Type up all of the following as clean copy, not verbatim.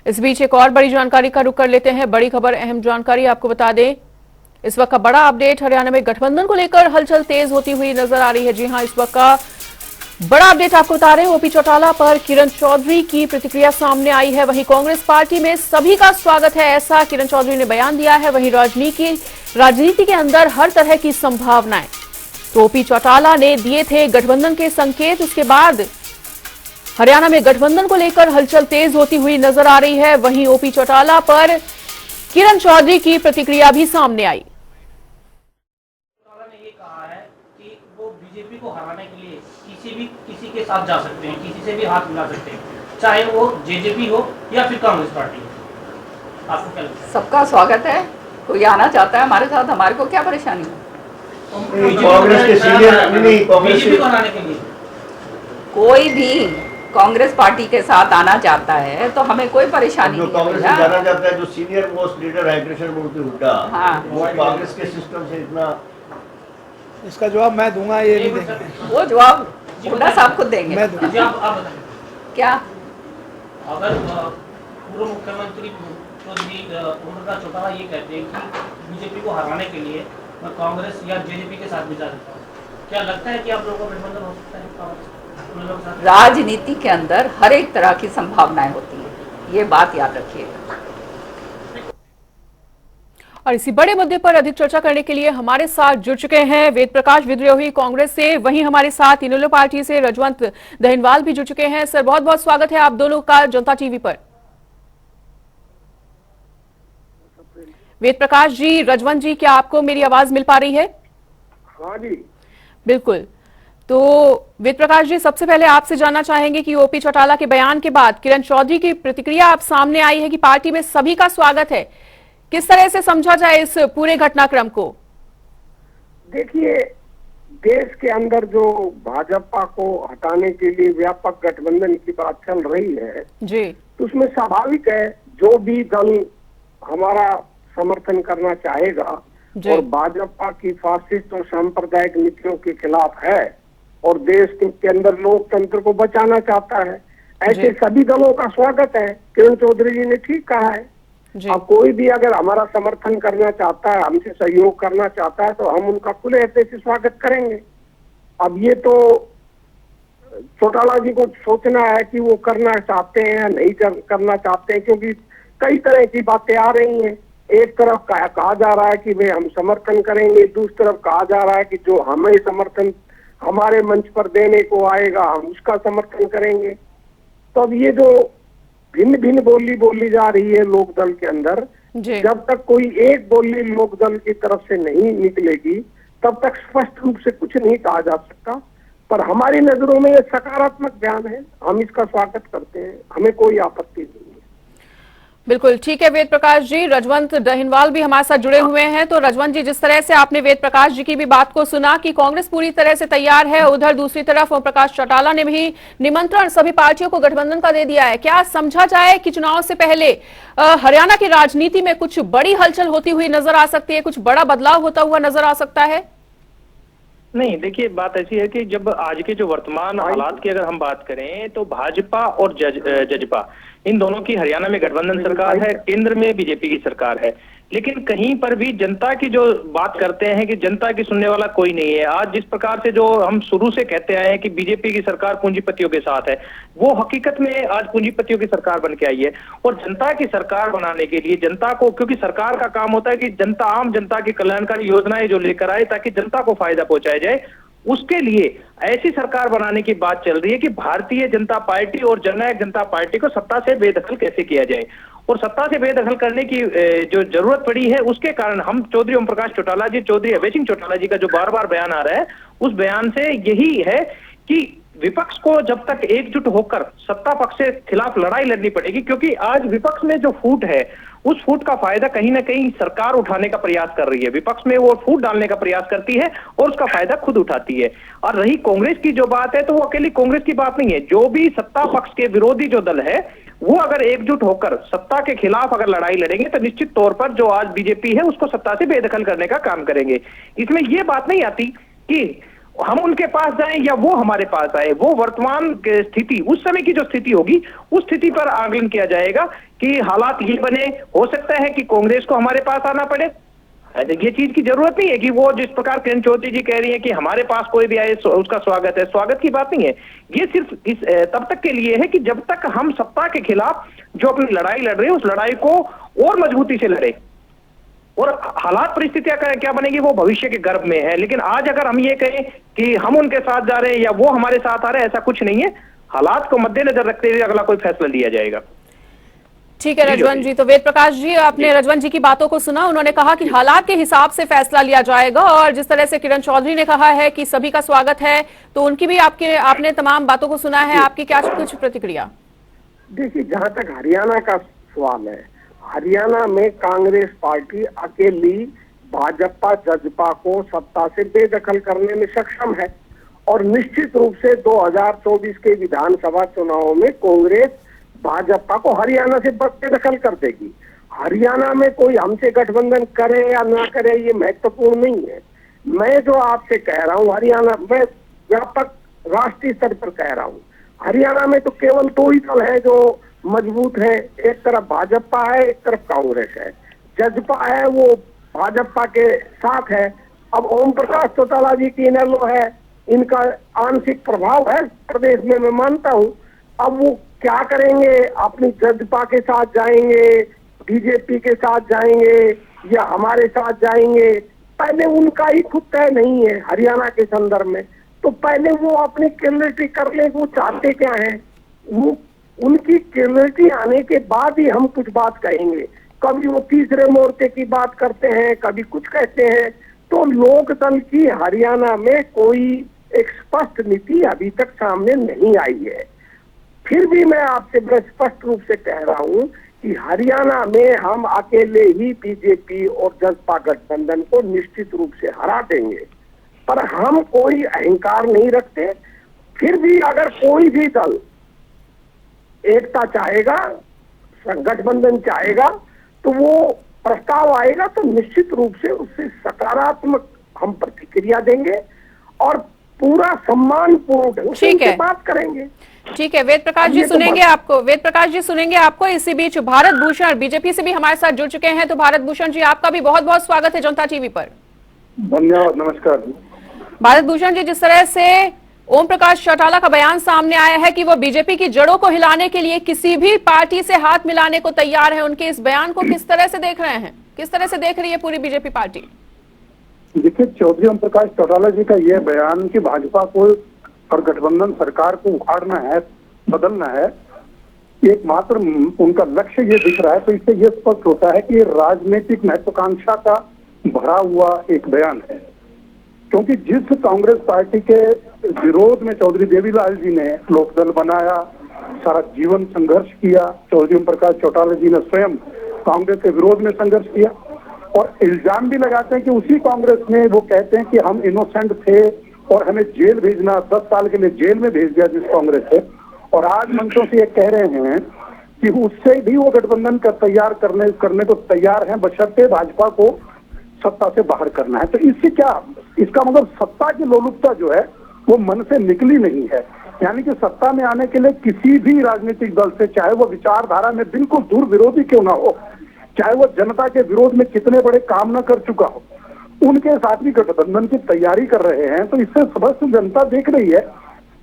इस बीच एक और बड़ी जानकारी का रुख कर लेते हैं। बड़ी खबर, अहम जानकारी आपको बता दें, इस वक्त का बड़ा अपडेट, हरियाणा में गठबंधन को लेकर हलचल तेज होती हुई नजर आ रही है। जी हां, इस वक्त का बड़ा अपडेट आपको बता रहे हैं। ओपी चौटाला पर किरण चौधरी की प्रतिक्रिया सामने आई है। वहीं कांग्रेस पार्टी में सभी का स्वागत है, ऐसा किरण चौधरी ने बयान दिया है। वहीं राजनीति के अंदर हर तरह की संभावनाएं, तो ओपी चौटाला ने दिए थे गठबंधन के संकेत। उसके बाद हरियाणा में गठबंधन को लेकर हलचल तेज होती हुई नजर आ रही है। वहीं ओपी चौटाला पर किरण चौधरी की प्रतिक्रिया भी सामने आई। चौटाला ने ये कहा है कि वो बीजेपी को हराने के लिए किसी के साथ जा सकते हैं, किसी से भी हाथ मिला सकते हैं, चाहे वो जेजेपी हो या फिर कांग्रेस पार्टी हो। आपको क्या लगता है? सबका स्वागत है, कोई आना चाहता है हमारे साथ, हमारे को क्या परेशानी है? कांग्रेस के सीनियर बीजेपी को हराने के लिए कोई भी कांग्रेस पार्टी के साथ आना चाहता है तो हमें कोई परेशानी जो नहीं कांग्रेस है। से जाना चाहता है, जो सीनियर मोस्ट लीडर है कृष्ण मूर्ति हुड्डा, हाँ। वो कांग्रेस के सिस्टम से इतना, इसका जवाब मैं दूंगा, ये नहीं देंगे। वो जवाब हुड्डा साहब खुद देंगे। मैं दूंगा। जी, आप बताइए। क्या अगर पूर्व मुख्यमंत्री चौधरी ओमप्रकाश चौटाला ये कहते हैं कि बीजेपी को हराने के लिए मैं कांग्रेस या जेजेपी के साथ भी जा सकता हूँ, क्या लगता है कि आप लोगों का गठबंधन हो सकता है कांग्रेस उन लोगों के साथ? राजनीति के अंदर हर एक तरह की संभावनाएं होती है, ये बात याद रखिएगा। और इसी बड़े मुद्दे पर अधिक चर्चा करने के लिए हमारे साथ जुड़ चुके हैं वेद प्रकाश विद्रोही कांग्रेस से, वहीं हमारे साथ इनेलो पार्टी से रजवंत दहिनवाल भी जुड़ चुके हैं। सर, बहुत बहुत स्वागत है आप दोनों का जनता टीवी पर। वेद प्रकाश जी, रजवंत जी, क्या आपको मेरी आवाज मिल पा रही है? हाँ जी, बिल्कुल। तो वेद प्रकाश जी, सबसे पहले आपसे जानना चाहेंगे कि ओपी चौटाला के बयान के बाद किरण चौधरी की प्रतिक्रिया आप सामने आई है कि पार्टी में सभी का स्वागत है, किस तरह से समझा जाए इस पूरे घटनाक्रम को? देखिए, देश के अंदर जो भाजपा को हटाने के लिए व्यापक गठबंधन की बात चल रही है जी, तो उसमें स्वाभाविक है जो भी दल हमारा समर्थन करना चाहेगा जी। और भाजपा की फासिस्ट और सांप्रदायिक नीतियों के खिलाफ है और देश के अंदर लोकतंत्र को बचाना चाहता है, ऐसे जी। सभी दलों का स्वागत है। किरण चौधरी जी ने ठीक कहा है। जी, अब कोई भी अगर हमारा समर्थन करना चाहता है, हमसे सहयोग करना चाहता है, तो हम उनका खुले हृदय से स्वागत करेंगे। अब ये तो चौटाला जी को सोचना है कि वो करना चाहते हैं या नहीं करना चाहते हैं, क्योंकि कई तरह की बातें आ रही हैं। एक तरफ कहा जा रहा है कि भाई हम समर्थन करेंगे, दूसरी तरफ कहा जा रहा है कि जो हमें समर्थन हमारे मंच पर देने को आएगा हम उसका समर्थन करेंगे। तो अब ये जो भिन्न भिन्न बोली बोली जा रही है लोक दल के अंदर, जी। जब तक कोई एक बोली लोक दल की तरफ से नहीं निकलेगी तब तक स्पष्ट रूप से कुछ नहीं कहा जा सकता। पर हमारी नजरों में ये सकारात्मक बयान है, हम इसका स्वागत करते हैं, हमें कोई आपत्ति नहीं है। बिल्कुल ठीक है वेद प्रकाश जी। रजवंत दहिनवाल भी हमारे साथ जुड़े हुए हैं। तो रजवंत जी, जिस तरह से आपने वेद प्रकाश जी की भी बात को सुना कि कांग्रेस पूरी तरह से तैयार है, उधर दूसरी तरफ ओम प्रकाश चौटाला ने भी निमंत्रण सभी पार्टियों को गठबंधन का दे दिया है। क्या समझा जाए कि चुनाव से पहले हरियाणा की राजनीति में कुछ बड़ी हलचल होती हुई नजर आ सकती है, कुछ बड़ा बदलाव होता हुआ नजर आ सकता है? नहीं, देखिए बात ऐसी है कि जब आज के जो वर्तमान हालात की अगर हम बात करें तो भाजपा और जजपा इन दोनों की हरियाणा में गठबंधन सरकार है, केंद्र में बीजेपी की सरकार है, लेकिन कहीं पर भी जनता की जो बात करते हैं कि जनता की सुनने वाला कोई नहीं है। आज जिस प्रकार से जो हम शुरू से कहते आए हैं कि बीजेपी की सरकार पूंजीपतियों के साथ है, वो हकीकत में आज पूंजीपतियों की सरकार बन के आई है। और जनता की सरकार बनाने के लिए जनता को, क्योंकि सरकार का काम होता है कि जनता, आम जनता की कल्याणकारी योजनाएं जो लेकर आए ताकि जनता को फायदा पहुंचाया जाए, उसके लिए ऐसी सरकार बनाने की बात चल रही है कि भारतीय जनता पार्टी और जननायक जनता पार्टी को सत्ता से बेदखल कैसे किया जाए। और सत्ता से बेदखल करने की जो जरूरत पड़ी है, उसके कारण हम चौधरी ओम प्रकाश चौटाला जी, चौधरी अभय सिंह चौटाला जी का जो बार बार बयान आ रहा है, उस बयान से यही है कि विपक्ष को जब तक एकजुट होकर सत्ता पक्ष से खिलाफ लड़ाई लड़नी पड़ेगी, क्योंकि आज विपक्ष में जो फूट है उस फूट का फायदा कहीं ना कहीं सरकार उठाने का प्रयास कर रही है। विपक्ष में वो फूट डालने का प्रयास करती है और उसका फायदा खुद उठाती है। और रही कांग्रेस की जो बात है, तो वो अकेली कांग्रेस की बात नहीं है। जो भी सत्ता पक्ष के विरोधी जो दल है वो अगर एकजुट होकर सत्ता के खिलाफ अगर लड़ाई लड़ेंगे तो निश्चित तौर पर जो आज बीजेपी है उसको सत्ता से बेदखल करने का काम करेंगे। इसमें ये बात नहीं आती कि हम उनके पास जाएं या वो हमारे पास आए, वो वर्तमान की स्थिति, उस समय की जो स्थिति होगी उस स्थिति पर आकलन किया जाएगा कि हालात ये बने, हो सकता है कि कांग्रेस को हमारे पास आना पड़े। ये चीज की जरूरत नहीं है कि वो जिस प्रकार किरण चौधरी जी कह रही है कि हमारे पास कोई भी आए उसका स्वागत है, स्वागत की बात नहीं है। ये सिर्फ तब तक के लिए है कि जब तक हम सत्ता के खिलाफ जो अपनी लड़ाई लड़ रहे हैं उस लड़ाई को और मजबूती से लड़े। और हालात परिस्थितियां क्या बनेगी वो भविष्य के गर्भ में है। लेकिन आज अगर हम ये कहें कि हम उनके साथ जा रहे हैं या वो हमारे साथ आ रहे हैं, ऐसा कुछ नहीं है। हालात को मद्देनजर रखते हुए अगला कोई फैसला लिया जाएगा। ठीक है रजवंत जी, तो वेद प्रकाश जी, आपने रजवंत जी की बातों को सुना। उन्होंने कहा कि हालात के हिसाब से फैसला लिया जाएगा, और जिस तरह से किरण चौधरी ने कहा है कि सभी का स्वागत है, तो उनकी भी आपने तमाम बातों को सुना है। आपकी क्या कुछ प्रतिक्रिया? देखिए, जहां तक हरियाणा का सवाल है, हरियाणा में कांग्रेस पार्टी अकेली भाजपा जजपा को सत्ता से बेदखल करने में सक्षम है, और निश्चित रूप से 2024 के विधानसभा चुनावों में कांग्रेस भाजपा को हरियाणा से बेदखल कर देगी। हरियाणा में कोई हमसे गठबंधन करे या ना करे ये महत्वपूर्ण नहीं है। मैं जो आपसे कह रहा हूँ, हरियाणा में व्यापक राष्ट्रीय स्तर पर कह रहा हूँ, हरियाणा में तो केवल 2 ही दल है जो मजबूत है। एक तरफ भाजपा है, एक तरफ कांग्रेस है। जजपा है वो भाजपा के साथ है। अब ओम प्रकाश चौटाला जी की इनेलो है, इनका आंशिक प्रभाव है प्रदेश में, मैं मानता हूँ। अब वो क्या करेंगे, अपनी जजपा के साथ जाएंगे, बीजेपी के साथ जाएंगे या हमारे साथ जाएंगे, पहले उनका ही खुद तय नहीं है हरियाणा के संदर्भ में। तो पहले वो अपनी क्लैरिटी कर ले, वो चाहते क्या है। वो उनकी क्लैरिटी आने के बाद ही हम कुछ बात कहेंगे। कभी वो तीसरे मोर्चे की बात करते हैं, कभी कुछ कहते हैं। तो लोकदल की हरियाणा में कोई एक स्पष्ट नीति अभी तक सामने नहीं आई है। फिर भी मैं आपसे बड़े स्पष्ट रूप से कह रहा हूं कि हरियाणा में हम अकेले ही बीजेपी और जसपा गठबंधन को निश्चित रूप से हरा देंगे, पर हम कोई अहंकार नहीं रखते। फिर भी अगर कोई भी दल एकता चाहेगा, गठबंधन चाहेगा, तो वो प्रस्ताव आएगा तो निश्चित रूप से उससे सकारात्मक हम प्रतिक्रिया देंगे और पूरा सम्मानपूर्ण उससे बात करेंगे। ठीक है, वेद प्रकाश जी सुनेंगे आपको। वेद प्रकाश जी सुनेंगे आपको। इसी बीच भारत भूषण बीजेपी से भी हमारे साथ जुड़ चुके हैं। तो भारत भूषण जी, आपका भी बहुत बहुत स्वागत है जनता टीवी पर। धन्यवाद, नमस्कार। भारत भूषण जी, जिस तरह से ओम प्रकाश चौटाला का बयान सामने आया है कि वो बीजेपी की जड़ों को हिलाने के लिए किसी भी पार्टी से हाथ मिलाने को तैयार है, उनके इस बयान को किस तरह से देख रहे हैं? किस तरह से देख रही है पूरी बीजेपी पार्टी? देखिए, चौधरी ओम प्रकाश चौटाला जी का यह बयान कि भाजपा को और गठबंधन सरकार को उखाड़ना है, बदलना है, एकमात्र उनका लक्ष्य ये दिख रहा है। तो इससे ये स्पष्ट होता है कि ये राजनीतिक महत्वाकांक्षा का भरा हुआ एक बयान है। क्योंकि जिस कांग्रेस पार्टी के विरोध में चौधरी देवीलाल जी ने लोकदल बनाया, सारा जीवन संघर्ष किया, चौधरी ओम प्रकाश चौटाला जी ने स्वयं कांग्रेस के विरोध में संघर्ष किया, और इल्जाम भी लगाते हैं कि उसी कांग्रेस में वो कहते हैं कि हम इनोसेंट थे और हमें जेल भेजना, 10 साल के लिए जेल में भेज दिया जिस कांग्रेस से। और आज मंचों से ये कह रहे हैं कि उससे भी वो गठबंधन का तैयार करने को तैयार हैं, बशर्ते भाजपा को सत्ता से बाहर करना है। तो इससे क्या, इसका मतलब सत्ता की लोलुपता जो है वो मन से निकली नहीं है। यानी कि सत्ता में आने के लिए किसी भी राजनीतिक दल से, चाहे वो विचारधारा में बिल्कुल दूर विरोधी क्यों ना हो, चाहे वो जनता के विरोध में कितने बड़े काम न कर चुका हो, उनके साथ भी गठबंधन की तैयारी कर रहे हैं। तो इससे समस्त जनता देख रही है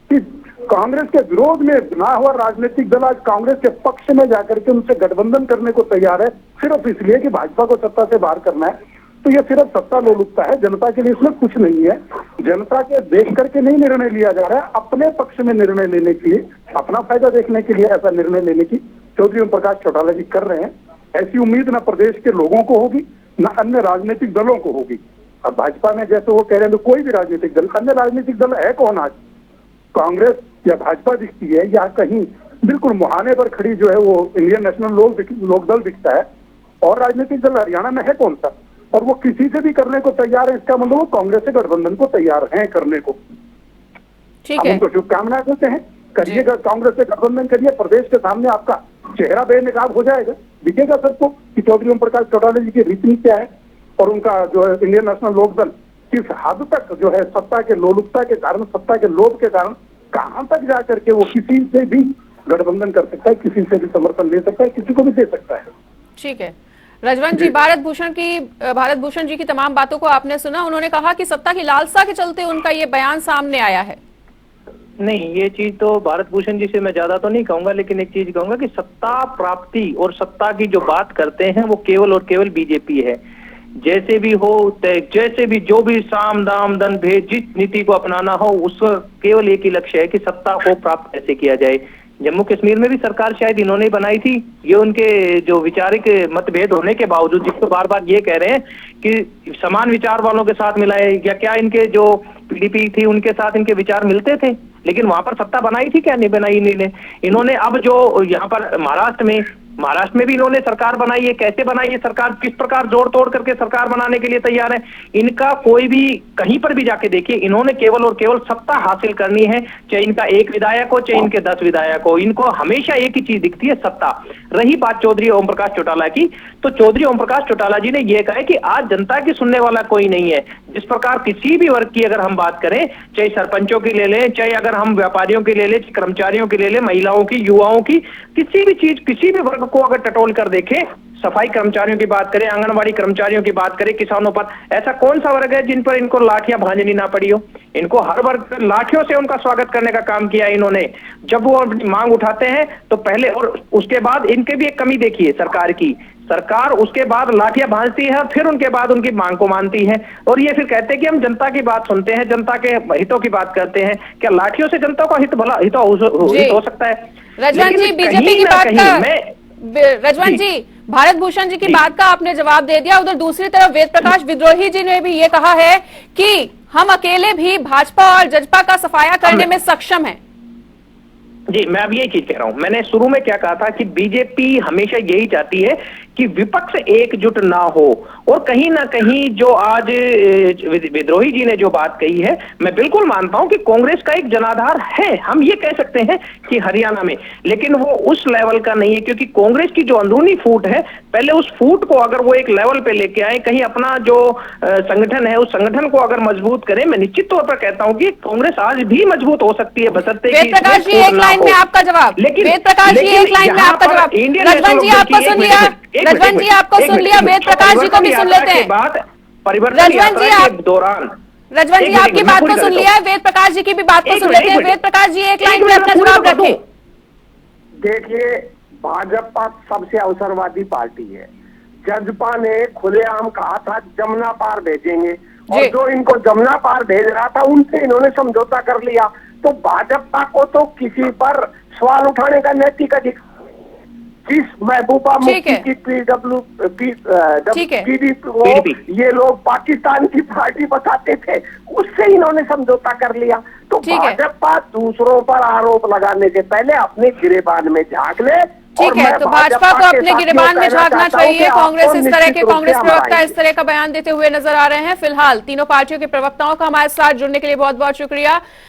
कि कांग्रेस के विरोध में ना हुआ राजनीतिक दल आज कांग्रेस के पक्ष में जाकर के उनसे गठबंधन करने को तैयार है, सिर्फ इसलिए कि भाजपा को सत्ता से बाहर करना है। तो ये सिर्फ सत्ता लोलुपता है, जनता के लिए इसमें कुछ नहीं है। जनता के देख करके नहीं निर्णय लिया जा रहा है, अपने पक्ष में निर्णय लेने के लिए, अपना फायदा देखने के लिए ऐसा निर्णय लेने की चौधरी ओम प्रकाश चौटाला जी कर रहे हैं। ऐसी उम्मीद न प्रदेश के लोगों को होगी, न अन्य राजनीतिक दलों को होगी। अब भाजपा में जैसे वो कह रहे हैं, कोई भी राजनीतिक दल, अन्य राजनीतिक दल है कौन आज? कांग्रेस या भाजपा दिखती है, या कहीं बिल्कुल मुहाने पर खड़ी जो है वो इंडियन नेशनल लोकदल दिखता है। और राजनीतिक दल हरियाणा में है कौन सा? और वो किसी से भी करने को तैयार है, इसका मतलब वो कांग्रेस से गठबंधन को तैयार हैं करने को। ठीक है, उनको शुभकामनाएं देते हैं, करिएगा, कांग्रेस से गठबंधन करिए, प्रदेश के सामने आपका चेहरा बेनकाब हो जाएगा, दिखेगा सबको कि चौधरी ओम प्रकाश चौटाला जी की रीति क्या है और उनका जो है इंडियन नेशनल लोकदल किस हद तक जो है सत्ता के लोलुपता के कारण, सत्ता के लोभ के कारण कहां तक जा करके वो किसी से भी गठबंधन कर सकता है, किसी से भी समर्थन ले सकता है, किसी को भी दे सकता है। ठीक है रजवंत जी, भारत भूषण जी की तमाम बातों को आपने सुना। उन्होंने कहा कि सत्ता की लालसा के चलते उनका ये बयान सामने आया है। नहीं, ये चीज तो भारत भूषण जी से मैं ज्यादा तो नहीं कहूंगा, लेकिन एक चीज कहूंगा कि सत्ता प्राप्ति और सत्ता की जो बात करते हैं वो केवल और केवल बीजेपी है। जैसे भी हो, जैसे भी जो भी साम दाम दंड भेद जिस नीति को अपनाना हो, उसका केवल एक ही लक्ष्य है कि सत्ता को प्राप्त कैसे किया जाए। जम्मू कश्मीर में भी सरकार शायद इन्होंने ही बनाई थी। ये उनके जो विचारिक मतभेद होने के बावजूद, जिसको बार बार ये कह रहे हैं कि समान विचार वालों के साथ मिलाए, या क्या इनके जो पीडीपी थी उनके साथ इनके विचार मिलते थे, लेकिन वहां पर सत्ता बनाई थी क्या? नहीं बनाई इन्होंने। अब जो यहाँ पर महाराष्ट्र में भी इन्होंने सरकार बनाई है। कैसे बनाई है सरकार, किस प्रकार जोड़ तोड़ करके सरकार बनाने के लिए तैयार है। इनका कोई भी कहीं पर भी जाके देखिए, इन्होंने केवल और केवल सत्ता हासिल करनी है, चाहे इनका एक विधायक हो चाहे इनके 10 विधायक हो, इनको हमेशा एक ही चीज दिखती है, सत्ता। रही बात चौधरी ओम प्रकाश चौटाला की, तो चौधरी ओम प्रकाश चौटाला जी ने यह कहा है कि आज जनता की सुनने वाला कोई नहीं है। जिस प्रकार किसी भी वर्ग की अगर हम बात करें, चाहे सरपंचों की ले लें, चाहे अगर हम व्यापारियों की ले लें, कर्मचारियों की ले लें, महिलाओं की, युवाओं की, किसी भी चीज, किसी भी वर्ग को अगर टटोल कर देखें, सफाई कर्मचारियों की बात करें, आंगनबाड़ी कर्मचारियों की बात करें, किसानों पर, ऐसा कौन सा वर्ग है जिन पर इनको लाठियां भांजनी ना पड़ी हो। इनको हर वर्ग लाठियों से उनका स्वागत करने का काम किया इन्होंने। जब वो मांग उठाते हैं तो पहले, और उसके बाद इनके भी एक कमी देखिए सरकार की, सरकार उसके बाद लाठियां भांजती है और फिर उनके बाद उनकी मांग को मानती है, और ये फिर कहते हैं कि हम जनता की बात सुनते हैं, जनता के हितों की बात करते हैं। क्या लाठियों से जनता का हित हो सकता है? रजवंत जी, बीजेपी की बात का रजवंत जी, भारत भूषण जी की बात का आपने जवाब दे दिया। उधर दूसरी तरफ वेद प्रकाश विद्रोही जी ने भी ये कहा है कि हम अकेले भी भाजपा और जजपा का सफाया करने में सक्षम हैं। जी, मैं अब यही चीज कह रहा हूं। मैंने शुरू में क्या कहा था कि बीजेपी हमेशा यही चाहती है कि विपक्ष एकजुट ना हो, और कहीं ना कहीं जो आज विद्रोही जी ने जो बात कही है, मैं बिल्कुल मानता हूं कि कांग्रेस का एक जनाधार है, हम ये कह सकते हैं कि हरियाणा में, लेकिन वो उस लेवल का नहीं है, क्योंकि कांग्रेस की जो अंदरूनी फूट है, पहले उस फूट को अगर वो एक लेवल पे लेके आए, कहीं अपना जो संगठन है उस संगठन को अगर मजबूत करें, मैं निश्चित तौर पर कहता हूं कि कांग्रेस आज भी मजबूत हो सकती है, बशर्ते वेद प्रकाश जी एक लाइन में आपका जवाब। लेकिन वेद प्रकाश जी एक लाइन में आपका जवाब। रजवंत जी आपको सुन लिया, रजवंत जी आपको सुन लिया, वेद प्रकाश जी को भी सुन लेते हैं। परिवर्तन यात्रा के दौरान रजवंत जी आपकी बात को सुन लिया है, वेद प्रकाश जी की भी बात को सुन लेते हैं। वेद प्रकाश जी एक लाइन में अपना जवाब रखें। देखिए, भाजपा सबसे अवसरवादी पार्टी है। जजपा ने खुलेआम कहा था जमुना पार भेजेंगे, और जो इनको जमुना पार भेज रहा था उनसे इन्होंने समझौता कर लिया। तो भाजपा को तो किसी पर सवाल उठाने का नैतिक अधिकार, जिस महबूबा मुफ्ती की पीडीपी को ये लोग पाकिस्तान की पार्टी बताते थे, उससे इन्होंने समझौता कर लिया। तो भाजपा दूसरों पर आरोप लगाने से पहले अपने गिरेबान में झांक ले। ठीक है, तो भाजपा को अपने गिरेबान में झांकना चाहिए। कांग्रेस इस तरह के, कांग्रेस प्रवक्ता इस तरह का बयान देते हुए नजर आ रहे हैं। फिलहाल तीनों पार्टियों के प्रवक्ताओं का हमारे साथ जुड़ने के लिए बहुत बहुत शुक्रिया।